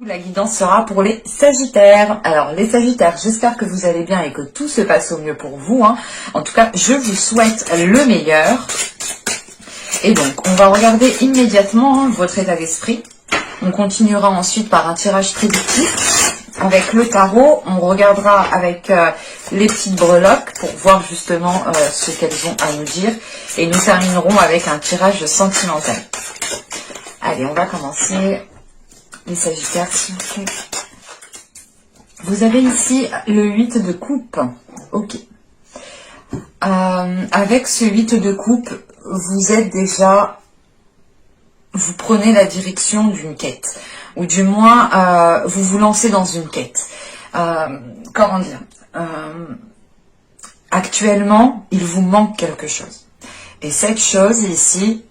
La guidance sera pour les Sagittaires. Alors les Sagittaires, j'espère que vous allez bien et que tout se passe au mieux pour vous. En tout cas, je vous souhaite le meilleur. Et donc, on va regarder immédiatement votre état d'esprit. On continuera ensuite par un tirage prédictif. Avec le tarot, on regardera avec les petites breloques pour voir justement ce qu'elles ont à nous dire. Et nous terminerons avec un tirage sentimental. Allez, on va commencer. Les Sagittaires, s'il vous plaît. Vous avez ici le 8 de coupe. Ok. Avec ce 8 de coupe, vous êtes déjà... Vous prenez la direction d'une quête. Ou du moins, vous vous lancez dans une quête. Comment dire actuellement, il vous manque quelque chose. Et cette chose ici,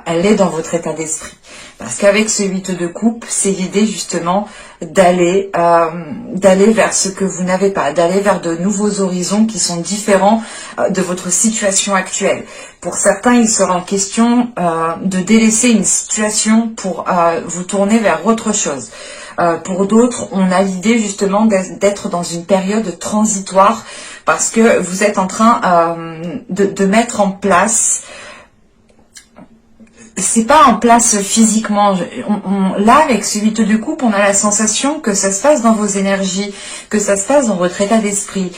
elle est dans votre état d'esprit. Parce qu'avec ce 8 de coupe, c'est l'idée justement d'aller vers ce que vous n'avez pas, d'aller vers de nouveaux horizons qui sont différents de votre situation actuelle. Pour certains, il sera en question de délaisser une situation pour vous tourner vers autre chose. Pour d'autres, on a l'idée justement d'être dans une période transitoire parce que vous êtes en train de mettre en place... C'est pas en place physiquement. Là, avec ce 8 de coupe, on a la sensation que ça se passe dans vos énergies, que ça se passe dans votre état d'esprit.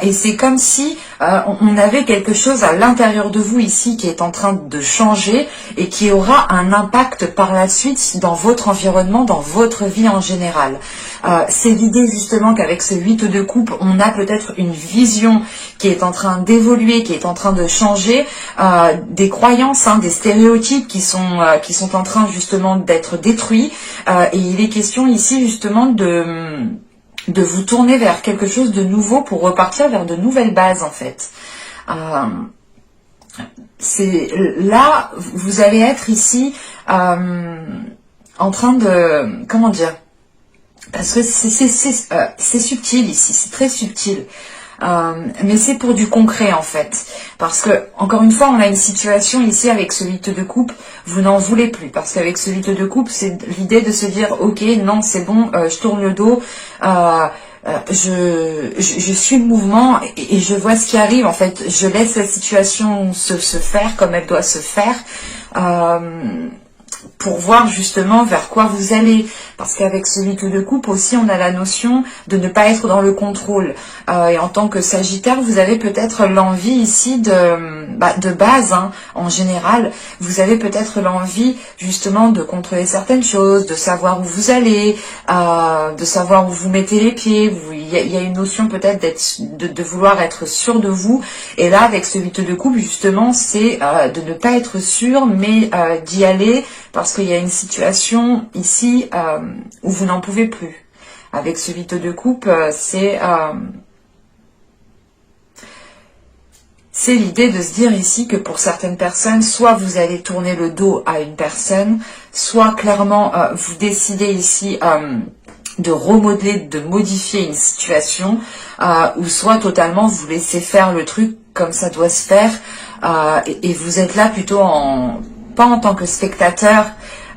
Et c'est comme si on avait quelque chose à l'intérieur de vous ici qui est en train de changer et qui aura un impact par la suite dans votre environnement, dans votre vie en général. C'est l'idée justement qu'avec ce 8 de coupe, on a peut-être une vision qui est en train d'évoluer, qui est en train de changer, des croyances, des stéréotypes qui sont en train justement d'être détruits. Et il est question ici justement de vous tourner vers quelque chose de nouveau pour repartir vers de nouvelles bases en fait. C'est là, vous allez être ici en train de... Comment dire ? Parce que c'est subtil ici, c'est très subtil. Mais c'est pour du concret en fait. Parce que, encore une fois, on a une situation ici avec ce 8 de coupe, vous n'en voulez plus. Parce qu'avec ce 8 de coupe, c'est l'idée de se dire, ok, non, c'est bon, je tourne le dos, je suis le mouvement et je vois ce qui arrive. En fait, je laisse la situation se faire comme elle doit se faire. Pour voir justement vers quoi vous allez. Parce qu'avec ce 8 de coupe aussi, on a la notion de ne pas être dans le contrôle. Et en tant que Sagittaire, vous avez peut-être l'envie ici de base, en général, vous avez peut-être l'envie justement de contrôler certaines choses, de savoir où vous allez, de savoir où vous mettez les pieds. Il y a une notion peut-être de vouloir être sûr de vous. Et là, avec ce 8 de coupe, justement, c'est de ne pas être sûr, mais d'y aller, parce qu'il y a une situation ici où vous n'en pouvez plus. Avec ce 8 de coupe, c'est l'idée de se dire ici que pour certaines personnes, soit vous allez tourner le dos à une personne, soit clairement vous décidez ici de remodeler, de modifier une situation, ou soit totalement vous laissez faire le truc comme ça doit se faire, et vous êtes là plutôt pas en tant que spectateur,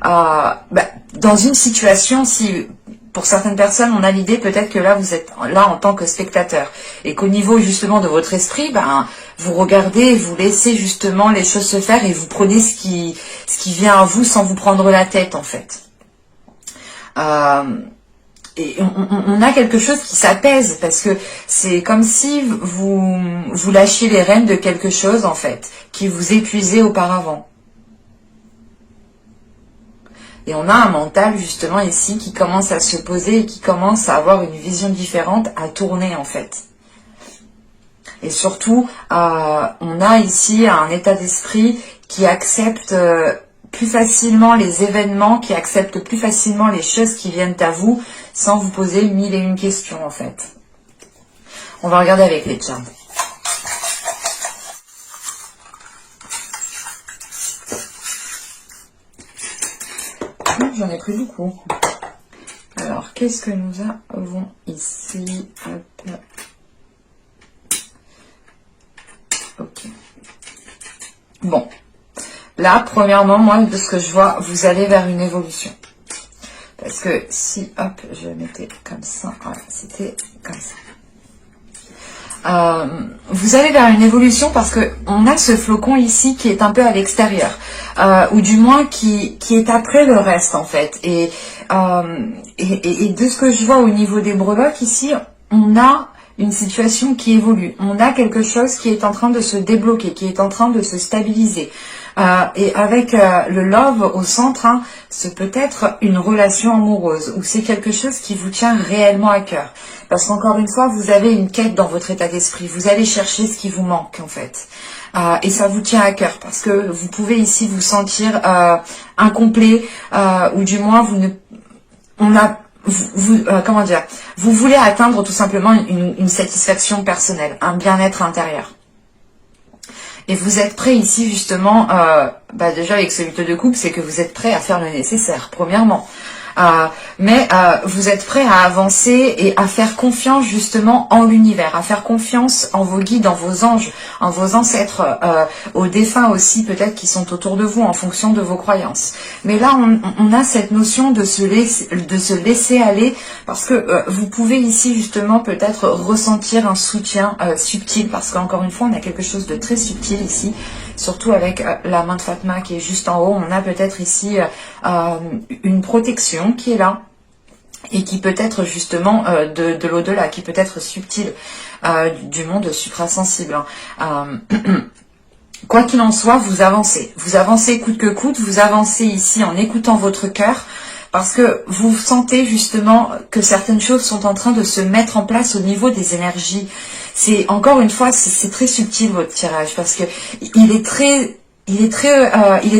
dans une situation, si pour certaines personnes on a l'idée peut-être que là vous êtes là en tant que spectateur et qu'au niveau justement de votre esprit, vous regardez, vous laissez justement les choses se faire et vous prenez ce qui vient à vous sans vous prendre la tête en fait. Et on a quelque chose qui s'apaise parce que c'est comme si vous lâchiez les rênes de quelque chose en fait qui vous épuisait auparavant. Et on a un mental justement ici qui commence à se poser et qui commence à avoir une vision différente, à tourner en fait. Et surtout, on a ici un état d'esprit qui accepte plus facilement les événements, qui accepte plus facilement les choses qui viennent à vous sans vous poser 1001 questions en fait. On va regarder avec les charts. J'en ai pris beaucoup. Alors, qu'est-ce que nous avons ici? Hop. Ok. Bon. Là, premièrement, moi, de ce que je vois, vous allez vers une évolution. Parce que si, hop, je mettais comme ça, voilà, c'était comme ça. Vous allez vers une évolution parce que on a ce flocon ici qui est un peu à l'extérieur, ou du moins qui est après le reste en fait. Et de ce que je vois au niveau des breloques ici, on a une situation qui évolue. On a quelque chose qui est en train de se débloquer, qui est en train de se stabiliser. Et avec le love au centre, hein, c'est peut-être une relation amoureuse ou c'est quelque chose qui vous tient réellement à cœur. Parce qu'encore une fois, vous avez une quête dans votre état d'esprit. Vous allez chercher ce qui vous manque en fait. Et ça vous tient à cœur parce que vous pouvez ici vous sentir incomplet ou du moins comment dire, vous voulez atteindre tout simplement une satisfaction personnelle, un bien-être intérieur. Et vous êtes prêt ici justement, déjà avec ce 8 de coupe, c'est que vous êtes prêt à faire le nécessaire, premièrement. Mais vous êtes prêt à avancer et à faire confiance justement en l'univers, à faire confiance en vos guides, en vos anges, en vos ancêtres, aux défunts aussi peut-être qui sont autour de vous en fonction de vos croyances. Mais là, on a cette notion de se laisser aller parce que vous pouvez ici justement peut-être ressentir un soutien subtil parce qu'encore une fois, on a quelque chose de très subtil ici. Surtout avec la main de Fatma qui est juste en haut, on a peut-être ici une protection qui est là et qui peut être justement de l'au-delà, qui peut être subtile, du monde suprasensible. Quoi qu'il en soit, vous avancez coûte que coûte, vous avancez ici en écoutant votre cœur, parce que vous sentez justement que certaines choses sont en train de se mettre en place au niveau des énergies. C'est encore une fois, c'est très subtil votre tirage parce que il est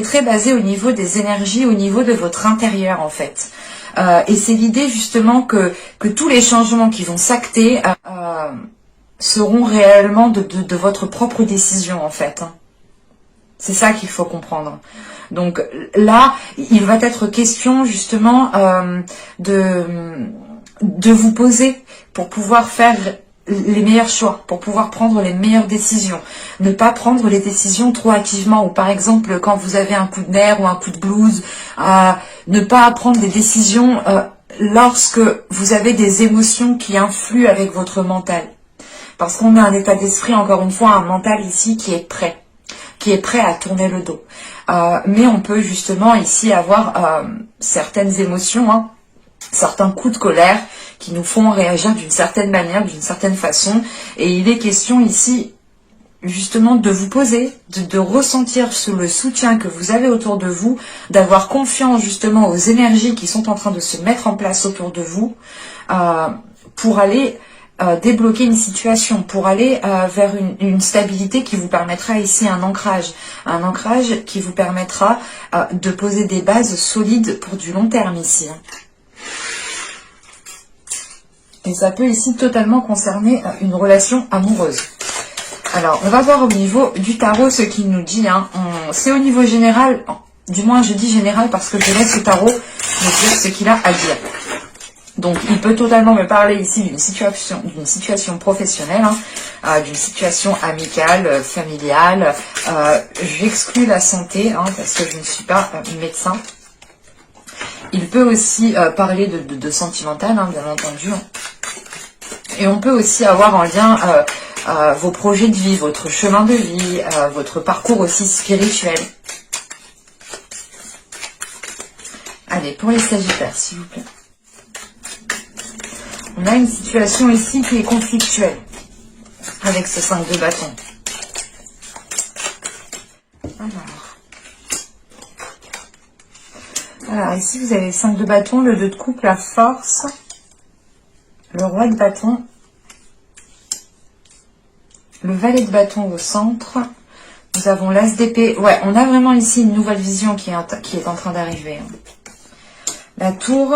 très basé au niveau des énergies, au niveau de votre intérieur en fait. Et c'est l'idée justement que tous les changements qui vont s'acter seront réellement de votre propre décision en fait. C'est ça qu'il faut comprendre. Donc là, il va être question justement de vous poser pour pouvoir faire les meilleurs choix, pour pouvoir prendre les meilleures décisions. Ne pas prendre les décisions trop activement, ou par exemple quand vous avez un coup de nerf ou un coup de blues, ne pas prendre des décisions lorsque vous avez des émotions qui influent avec votre mental. Parce qu'on a un état d'esprit, encore une fois, un mental ici qui est prêt à tourner le dos. Mais on peut justement ici avoir certaines émotions, hein, certains coups de colère qui nous font réagir d'une certaine manière, d'une certaine façon. Et il est question ici justement de vous poser, de ressentir le soutien que vous avez autour de vous, d'avoir confiance justement aux énergies qui sont en train de se mettre en place autour de vous pour aller débloquer une situation, pour aller vers une stabilité qui vous permettra ici un ancrage qui vous permettra de poser des bases solides pour du long terme ici. Et ça peut ici totalement concerner une relation amoureuse. Alors, on va voir au niveau du tarot ce qu'il nous dit. Hein. C'est au niveau général, du moins je dis général parce que je laisse le tarot me dire ce qu'il a à dire. Donc, il peut totalement me parler ici d'une situation professionnelle, hein, d'une situation amicale, familiale. J'exclus la santé, hein, parce que je ne suis pas médecin. Il peut aussi parler de sentimental, hein, bien entendu. Et on peut aussi avoir en lien vos projets de vie, votre chemin de vie, votre parcours aussi spirituel. Allez, pour les Sagittaires, s'il vous plaît. On a une situation ici qui est conflictuelle avec ce 5 de bâton. Alors, ici vous avez le 5 de bâton, le 2 de coupe, la force, le roi de bâton, le valet de bâton au centre. Nous avons l'as d'épée. Ouais, on a vraiment ici une nouvelle vision qui est en train d'arriver. La tour.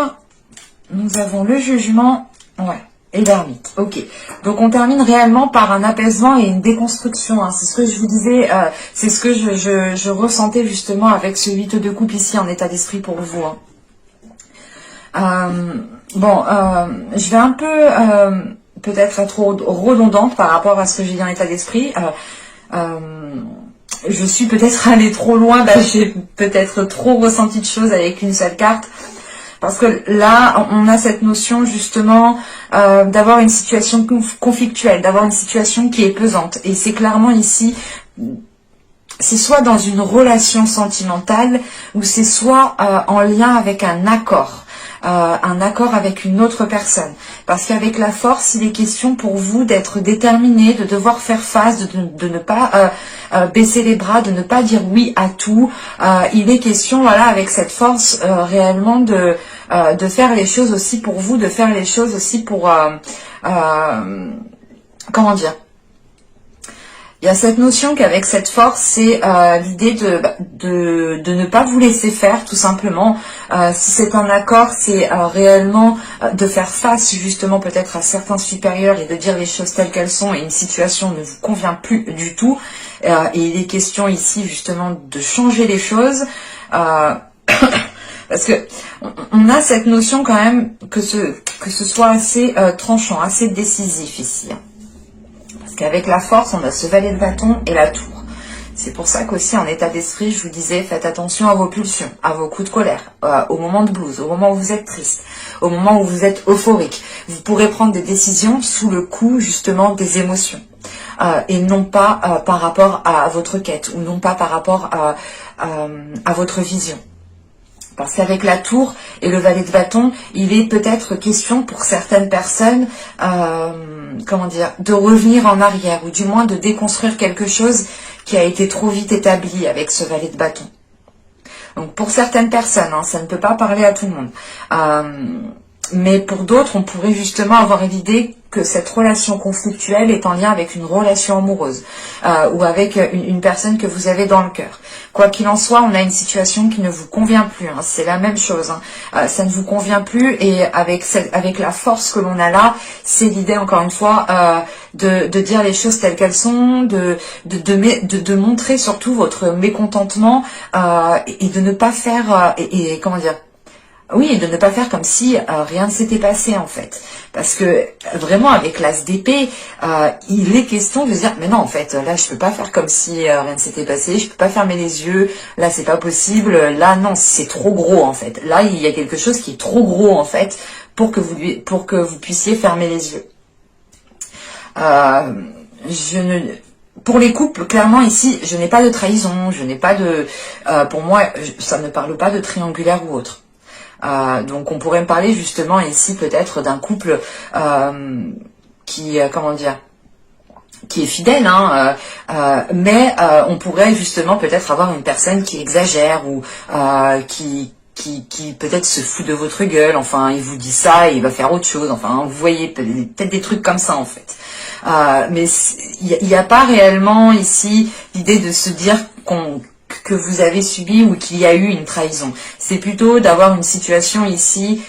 Nous avons le jugement. Ouais. Et l'ermite. Ok. Donc on termine réellement par un apaisement et une déconstruction. Hein. C'est ce que je vous disais. C'est ce que je ressentais justement avec ce 8 de coupe ici en état d'esprit pour vous. Hein. Je vais un peu peut-être être trop redondante par rapport à ce que j'ai dit en état d'esprit. Je suis peut-être allée trop loin. J'ai peut-être trop ressenti de choses avec une seule carte. Parce que là, on a cette notion justement d'avoir une situation conflictuelle, d'avoir une situation qui est pesante. Et c'est clairement ici, c'est soit dans une relation sentimentale ou c'est soit en lien avec un accord avec une autre personne. Parce qu'avec la force, il est question pour vous d'être déterminé, de devoir faire face, de ne pas baisser les bras, de ne pas dire oui à tout. Il est question, voilà, avec cette force réellement de faire les choses aussi pour vous, de faire les choses aussi pour comment dire. Il y a cette notion qu'avec cette force, c'est l'idée de ne pas vous laisser faire, tout simplement. Si c'est un accord, c'est réellement de faire face justement peut-être à certains supérieurs et de dire les choses telles qu'elles sont et une situation ne vous convient plus du tout. Et il est question ici justement de changer les choses. Parce que on a cette notion quand même que ce soit assez tranchant, assez décisif ici. Parce qu'avec la force, on a ce valet de bâton et la tour. C'est pour ça qu'aussi en état d'esprit, je vous disais, faites attention à vos pulsions, à vos coups de colère, au moment de blues, au moment où vous êtes triste, au moment où vous êtes euphorique. Vous pourrez prendre des décisions sous le coup justement des émotions. Et non pas par rapport à votre quête, ou non pas par rapport à votre vision. Parce qu'avec la tour et le valet de bâton, il est peut-être question pour certaines personnes, comment dire, de revenir en arrière, ou du moins de déconstruire quelque chose qui a été trop vite établi avec ce valet de bâton. Donc pour certaines personnes, ça ne peut pas parler à tout le monde. Mais pour d'autres, on pourrait justement avoir l'idée que cette relation conflictuelle est en lien avec une relation amoureuse ou avec une personne que vous avez dans le cœur. Quoi qu'il en soit, on a une situation qui ne vous convient plus. C'est la même chose. Ça ne vous convient plus et avec la force que l'on a là, c'est l'idée encore une fois de dire les choses telles qu'elles sont, de montrer surtout votre mécontentement et de ne pas faire comment dire. Oui, et de ne pas faire comme si rien ne s'était passé en fait. Parce que vraiment avec l'as d'épée, il est question de dire mais non en fait, là je peux pas faire comme si rien ne s'était passé, je peux pas fermer les yeux, là c'est pas possible, là non, c'est trop gros en fait. Là il y a quelque chose qui est trop gros en fait pour que vous puissiez fermer les yeux. Pour les couples, clairement ici, je n'ai pas de trahison, je n'ai pas de pour moi, ça ne parle pas de triangulaire ou autre. Donc on pourrait me parler justement ici peut-être d'un couple qui comment dire, qui est fidèle, mais on pourrait justement peut-être avoir une personne qui exagère ou qui peut-être se fout de votre gueule, enfin il vous dit ça et il va faire autre chose, enfin vous voyez peut-être des trucs comme ça en fait. Mais il n'y a pas réellement ici l'idée de se dire que vous avez subi ou qu'il y a eu une trahison. C'est plutôt d'avoir une situation ici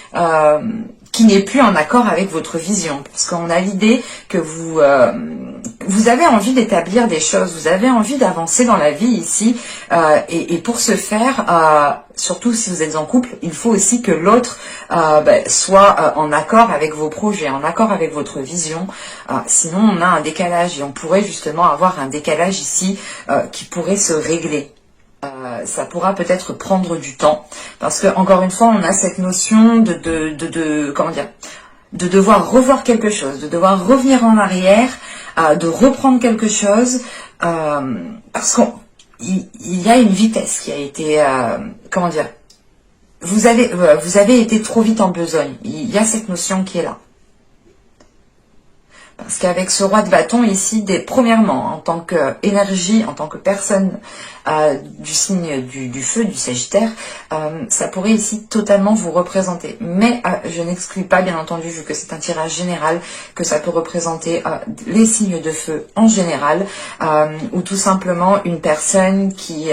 qui n'est plus en accord avec votre vision. Parce qu'on a l'idée que vous avez envie d'établir des choses, vous avez envie d'avancer dans la vie ici. Et pour ce faire, surtout si vous êtes en couple, il faut aussi que l'autre soit en accord avec vos projets, en accord avec votre vision. Sinon, on a un décalage et on pourrait justement avoir un décalage ici qui pourrait se régler. Ça pourra peut-être prendre du temps parce que encore une fois on a cette notion de comment dire, de devoir revoir quelque chose, de devoir revenir en arrière, de reprendre quelque chose parce qu'il y a une vitesse qui a été comment dire, vous avez été trop vite en besogne, il y a cette notion qui est là. Parce qu'avec ce roi de bâton ici, premièrement, en tant qu'énergie, en tant que personne du signe du feu, du Sagittaire, ça pourrait ici totalement vous représenter. Mais je n'exclus pas, bien entendu, vu que c'est un tirage général, que ça peut représenter les signes de feu en général, ou tout simplement une personne qui,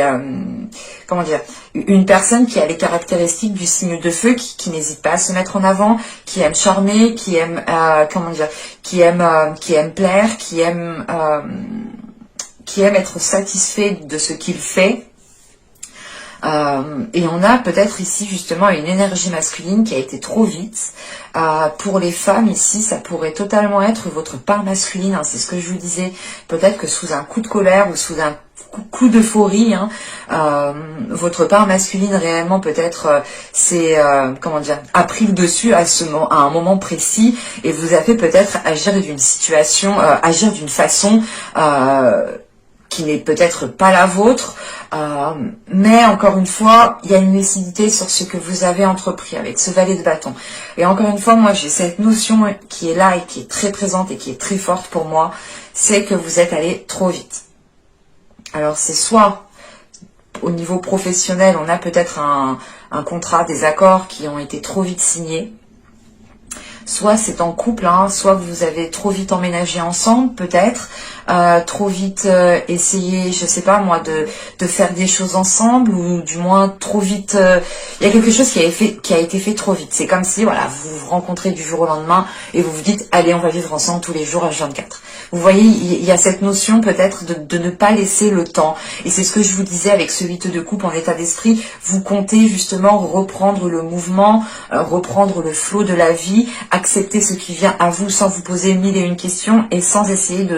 comment dire, une personne qui a les caractéristiques du signe de feu, qui n'hésite pas à se mettre en avant, qui aime charmer, qui aime, comment dire, qui aime plaire, qui aime être satisfait de ce qu'il fait. Et on a peut-être ici justement une énergie masculine qui a été trop vite. Pour les femmes ici, ça pourrait totalement être votre part masculine, c'est ce que je vous disais. Peut-être que sous un coup de colère ou sous coup d'euphorie, hein. Votre part masculine réellement peut-être comment dire, a pris le dessus à un moment précis et vous a fait peut-être agir d'une situation, agir d'une façon qui n'est peut-être pas la vôtre, mais encore une fois, il y a une lucidité sur ce que vous avez entrepris avec ce valet de bâton. Et encore une fois, moi j'ai cette notion qui est là et qui est très présente et qui est très forte pour moi, c'est que vous êtes allé trop vite. Alors c'est soit au niveau professionnel, on a peut-être un contrat, des accords qui ont été trop vite signés, soit c'est en couple, hein, soit vous avez trop vite emménagé ensemble, peut-être, trop vite essayé, je sais pas moi, de faire des choses ensemble, ou du moins trop vite, il y a quelque chose qui a été fait trop vite. C'est comme si, voilà, vous vous rencontrez du jour au lendemain et vous vous dites, allez, on va vivre ensemble tous les jours H24. Vous voyez, il y a cette notion peut-être de ne pas laisser le temps. Et c'est ce que je vous disais avec ce 8 de coupe en état d'esprit. Vous comptez justement reprendre le mouvement, reprendre le flot de la vie, accepter ce qui vient à vous sans vous poser mille et une questions et sans essayer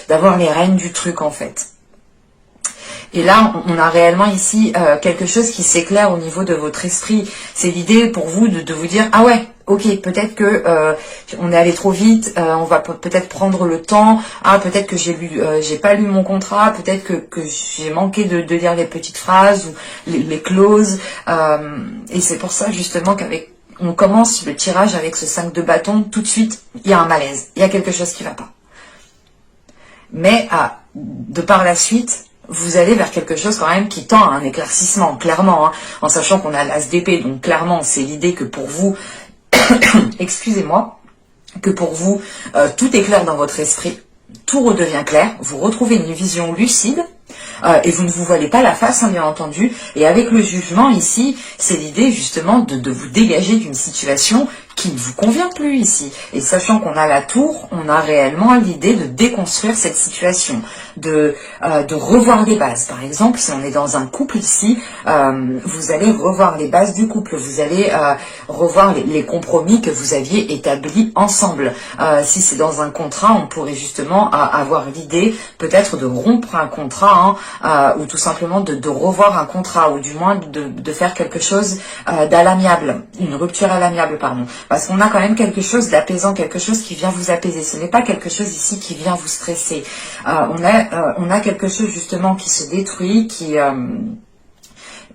d'avoir les rênes du truc en fait. Et là, on a réellement ici quelque chose qui s'éclaire au niveau de votre esprit. C'est l'idée pour vous de vous dire, ah ouais, ok, peut-être que on est allé trop vite, on va peut-être prendre le temps. Ah, peut-être que j'ai pas lu mon contrat, peut-être que j'ai manqué de lire les petites phrases ou les clauses. Et c'est pour ça justement on commence le tirage avec ce 5 de bâton, tout de suite, il y a un malaise, il y a quelque chose qui ne va pas. Mais de par la suite, vous allez vers quelque chose quand même qui tend à un éclaircissement, clairement, hein, en sachant qu'on a l'as d'épée, donc clairement, c'est l'idée que pour vous, excusez-moi, que pour vous, tout est clair dans votre esprit, tout redevient clair, vous retrouvez une vision lucide, et vous ne vous voilez pas la face, hein, bien entendu, et avec le jugement ici, c'est l'idée justement de vous dégager d'une situation qui ne vous convient plus ici. Et sachant qu'on a la tour, on a réellement l'idée de déconstruire cette situation, de revoir les bases. Par exemple, si on est dans un couple ici, vous allez revoir les bases du couple, vous allez revoir les compromis que vous aviez établis ensemble. Si c'est dans un contrat, on pourrait justement avoir l'idée peut-être de rompre un contrat, hein, ou tout simplement de revoir un contrat, ou du moins de faire quelque chose d'à l'amiable, une rupture à l'amiable, pardon. Parce qu'on a quand même quelque chose d'apaisant, quelque chose qui vient vous apaiser. Ce n'est pas quelque chose ici qui vient vous stresser. On a quelque chose justement qui se détruit,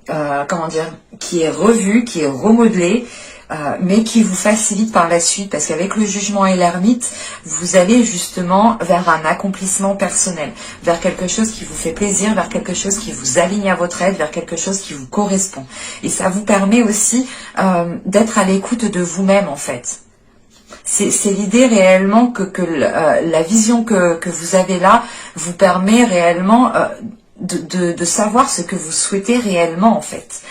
comment dire, qui est revu, qui est remodelé, mais qui vous facilite par la suite, parce qu'avec le jugement et l'ermite, vous allez justement vers un accomplissement personnel, vers quelque chose qui vous fait plaisir, vers quelque chose qui vous aligne à votre aide, vers quelque chose qui vous correspond. Et ça vous permet aussi d'être à l'écoute de vous-même en fait. C'est l'idée réellement que la vision que vous avez là vous permet réellement de savoir ce que vous souhaitez réellement en fait.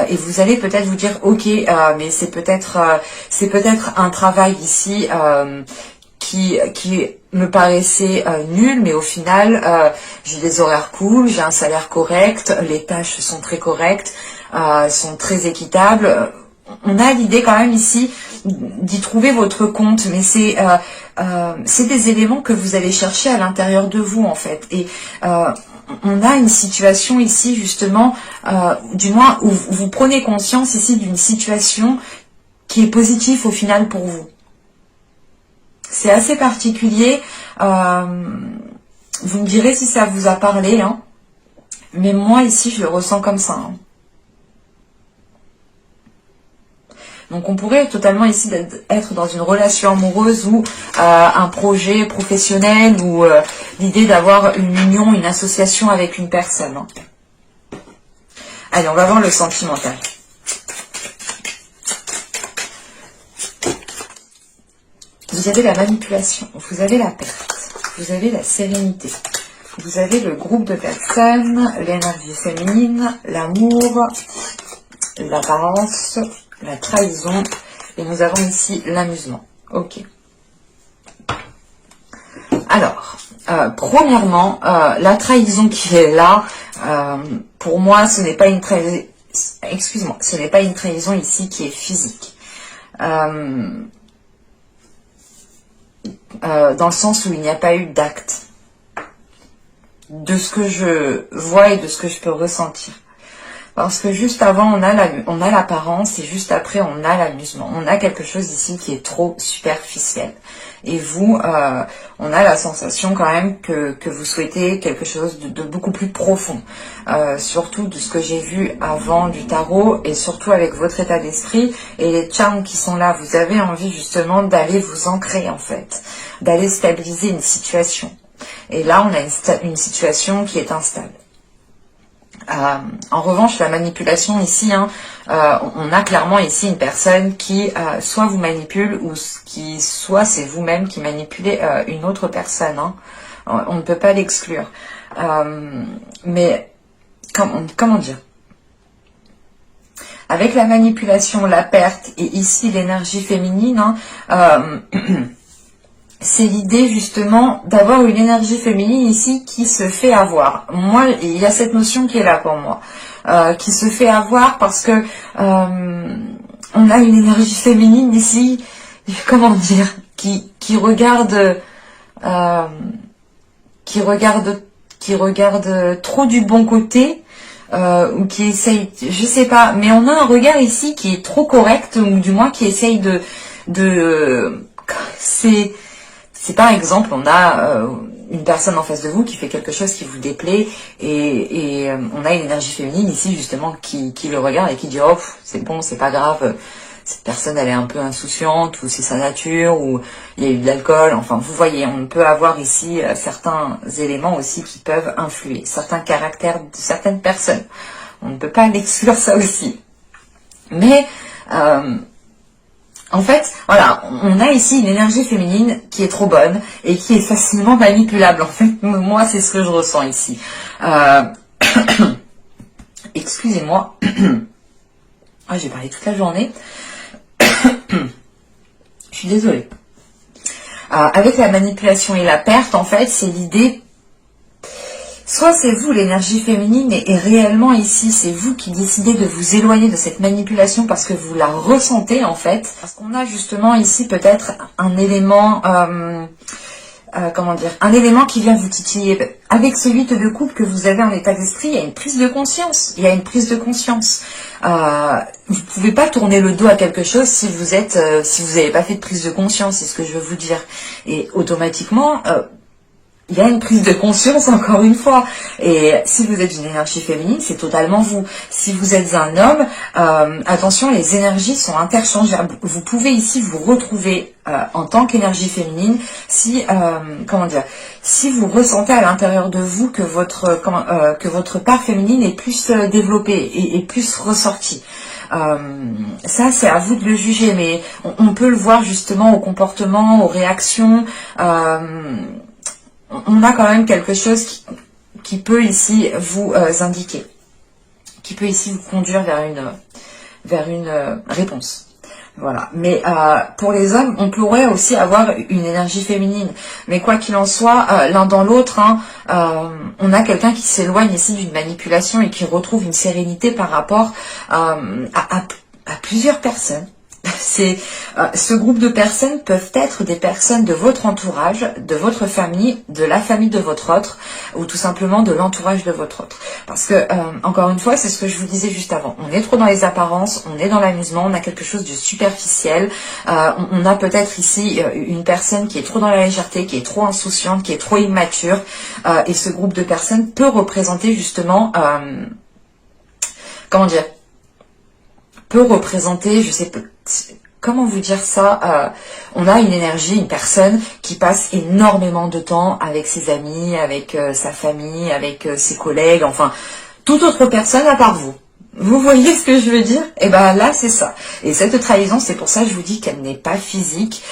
Et vous allez peut-être vous dire ok, mais c'est peut-être un travail ici qui me paraissait nul, mais au final j'ai des horaires cool, j'ai un salaire correct, les tâches sont très correctes, sont très équitables. On a l'idée quand même ici d'y trouver votre compte, mais c'est des éléments que vous allez chercher à l'intérieur de vous en fait. Et on a une situation ici justement, du moins où vous prenez conscience ici d'une situation qui est positive au final pour vous. C'est assez particulier, vous me direz si ça vous a parlé, hein, mais moi ici je le ressens comme ça. Hein. Donc on pourrait totalement ici être dans une relation amoureuse ou un projet professionnel ou l'idée d'avoir une union, une association avec une personne. Hein. Allez, on va voir le sentimental. Vous avez la manipulation, vous avez la perte, vous avez la sérénité, vous avez le groupe de personnes, l'énergie féminine, l'amour, l'apparence, la trahison, et nous avons ici l'amusement. Ok. Alors, premièrement, la trahison qui est là, pour moi, ce n'est pas une trahison. Excuse-moi, ce n'est pas une trahison ici qui est physique. Dans le sens où il n'y a pas eu d'acte. de ce que je vois et de ce que je peux ressentir. Parce que juste avant, on a l'apparence et juste après, on a l'amusement. On a quelque chose ici qui est trop superficiel. Et vous, on a la sensation quand même que vous souhaitez quelque chose de beaucoup plus profond. Surtout de ce que j'ai vu avant du tarot et surtout avec votre état d'esprit et les charmes qui sont là. Vous avez envie justement d'aller vous ancrer en fait, d'aller stabiliser une situation. Et là, on a une situation qui est instable. En revanche, la manipulation ici, on a clairement ici une personne qui soit vous manipule ou qui soit c'est vous-même qui manipulez une autre personne. On ne peut pas l'exclure. Mais comment dire? Avec la manipulation, la perte et ici l'énergie féminine, c'est l'idée justement d'avoir une énergie féminine ici qui se fait avoir. Moi, il y a cette notion qui est là pour moi, qui se fait avoir parce que on a une énergie féminine ici, comment dire, qui regarde trop du bon côté. Ou qui essaye, je sais pas, mais on a un regard ici qui est trop correct, ou du moins qui essaye c'est par exemple, on a une personne en face de vous qui fait quelque chose qui vous déplaît et on a une énergie féminine ici justement qui le regarde et qui dit « Oh, c'est bon, c'est pas grave, cette personne elle est un peu insouciante ou c'est sa nature ou il y a eu de l'alcool. » Enfin, vous voyez, on peut avoir ici certains éléments aussi qui peuvent influer, certains caractères de certaines personnes. On ne peut pas l'exclure ça aussi. Mais... en fait, voilà, on a ici une énergie féminine qui est trop bonne et qui est facilement manipulable. En fait, moi, c'est ce que je ressens ici. Excusez-moi. J'ai parlé toute la journée. Je suis désolée. Avec la manipulation et la perte, en fait, c'est l'idée... Soit c'est vous, l'énergie féminine, et réellement ici, c'est vous qui décidez de vous éloigner de cette manipulation parce que vous la ressentez en fait. Parce qu'on a justement ici peut-être un élément, comment dire, un élément qui vient vous titiller. Avec ce 8 de coupe que vous avez en état d'esprit, il y a une prise de conscience. Il y a une prise de conscience. Vous pouvez pas tourner le dos à quelque chose si vous êtes, si vous n'avez pas fait de prise de conscience, c'est ce que je veux vous dire. Et automatiquement... il y a une prise de conscience, encore une fois. Et si vous êtes une énergie féminine, c'est totalement vous. Si vous êtes un homme, attention, les énergies sont interchangeables. Vous pouvez ici vous retrouver en tant qu'énergie féminine si, comment dire, si vous ressentez à l'intérieur de vous que votre part féminine est plus développée et plus ressortie. Ça, c'est à vous de le juger, mais on peut le voir justement au comportement, aux réactions. On a quand même quelque chose qui peut ici vous indiquer, qui peut ici vous conduire vers une réponse. Voilà. Mais pour les hommes, on pourrait aussi avoir une énergie féminine. Mais quoi qu'il en soit, l'un dans l'autre, on a quelqu'un qui s'éloigne ici d'une manipulation et qui retrouve une sérénité par rapport à plusieurs personnes. Ce groupe de personnes peuvent être des personnes de votre entourage, de votre famille, de la famille de votre autre, ou tout simplement de l'entourage de votre autre. Parce que, encore une fois, c'est ce que je vous disais juste avant. On est trop dans les apparences, on est dans l'amusement, on a quelque chose de superficiel. On a peut-être ici une personne qui est trop dans la légèreté, qui est trop insouciante, qui est trop immature. Et ce groupe de personnes peut représenter justement... comment dire, peut représenter, je sais pas, comment vous dire ça, on a une énergie, une personne qui passe énormément de temps avec ses amis, avec sa famille, avec ses collègues, enfin, toute autre personne à part vous. Vous voyez ce que je veux dire? Et ben là, c'est ça. Et cette trahison, c'est pour ça que je vous dis qu'elle n'est pas physique,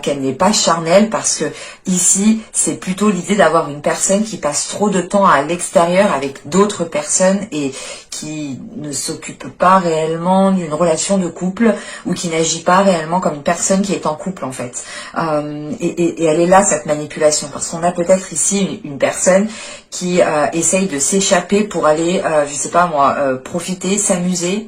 qu'elle n'est pas charnelle, parce que ici, c'est plutôt l'idée d'avoir une personne qui passe trop de temps à l'extérieur avec d'autres personnes et qui ne s'occupe pas réellement d'une relation de couple ou qui n'agit pas réellement comme une personne qui est en couple en fait. Et elle est là, cette manipulation, parce qu'on a peut-être ici une personne qui essaye de s'échapper pour aller, je sais pas moi, profiter, s'amuser,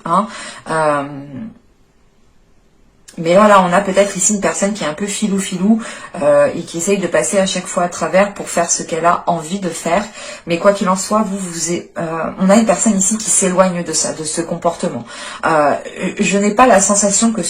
Mais voilà, on a peut-être ici une personne qui est un peu filou-filou et qui essaye de passer à chaque fois à travers pour faire ce qu'elle a envie de faire. Mais quoi qu'il en soit, on a une personne ici qui s'éloigne de ça, de ce comportement. Je n'ai pas la sensation que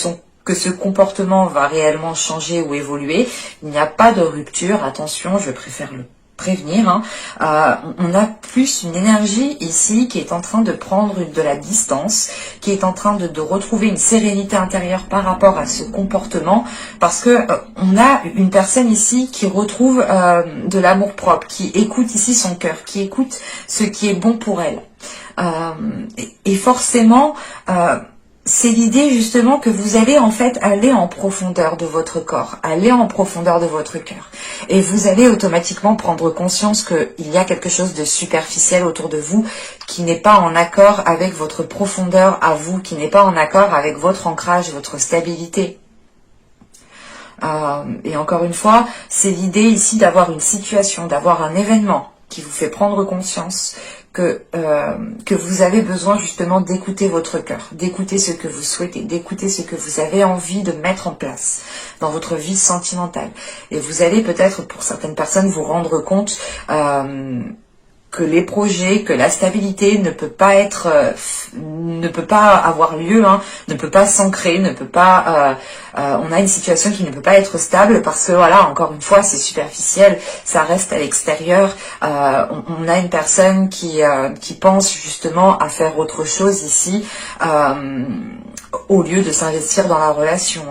ce comportement va réellement changer ou évoluer. Il n'y a pas de rupture, attention, je préfère le prévenir. On a plus une énergie ici qui est en train de prendre de la distance, qui est en train de retrouver une sérénité intérieure par rapport à ce comportement, parce que on a une personne ici qui retrouve de l'amour propre, qui écoute ici son cœur, qui écoute ce qui est bon pour elle. Et forcément, c'est l'idée justement que vous allez en fait aller en profondeur de votre corps, aller en profondeur de votre cœur. Et vous allez automatiquement prendre conscience qu'il y a quelque chose de superficiel autour de vous qui n'est pas en accord avec votre profondeur à vous, qui n'est pas en accord avec votre ancrage, votre stabilité. Et encore une fois, c'est l'idée ici d'avoir une situation, d'avoir un événement qui vous fait prendre conscience que vous avez besoin justement d'écouter votre cœur, d'écouter ce que vous souhaitez, d'écouter ce que vous avez envie de mettre en place dans votre vie sentimentale. Et vous allez peut-être, pour certaines personnes, vous rendre compte que les projets, que la stabilité ne peut pas avoir lieu, ne peut pas s'ancrer, ne peut pas. On a une situation qui ne peut pas être stable parce que voilà, encore une fois, c'est superficiel, ça reste à l'extérieur. On a une personne qui pense justement à faire autre chose ici, au lieu de s'investir dans la relation.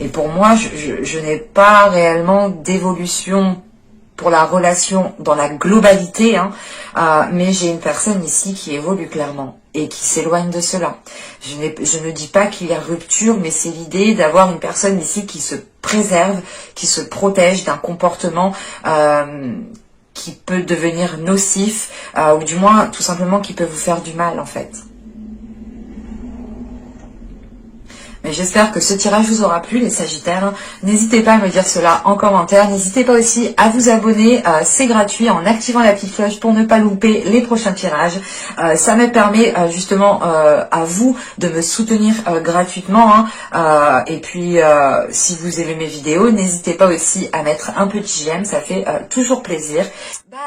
Et pour moi, je n'ai pas réellement d'évolution pour la relation dans la globalité, mais j'ai une personne ici qui évolue clairement et qui s'éloigne de cela. Je ne dis pas qu'il y a rupture, mais c'est l'idée d'avoir une personne ici qui se préserve, qui se protège d'un comportement qui peut devenir nocif, ou du moins tout simplement qui peut vous faire du mal en fait. Mais j'espère que ce tirage vous aura plu, les Sagittaires. N'hésitez pas à me dire cela en commentaire. N'hésitez pas aussi à vous abonner. C'est gratuit en activant la petite cloche pour ne pas louper les prochains tirages. Ça me permet justement à vous de me soutenir gratuitement. Et puis, si vous aimez mes vidéos, n'hésitez pas aussi à mettre un petit j'aime. Ça fait toujours plaisir. Bye.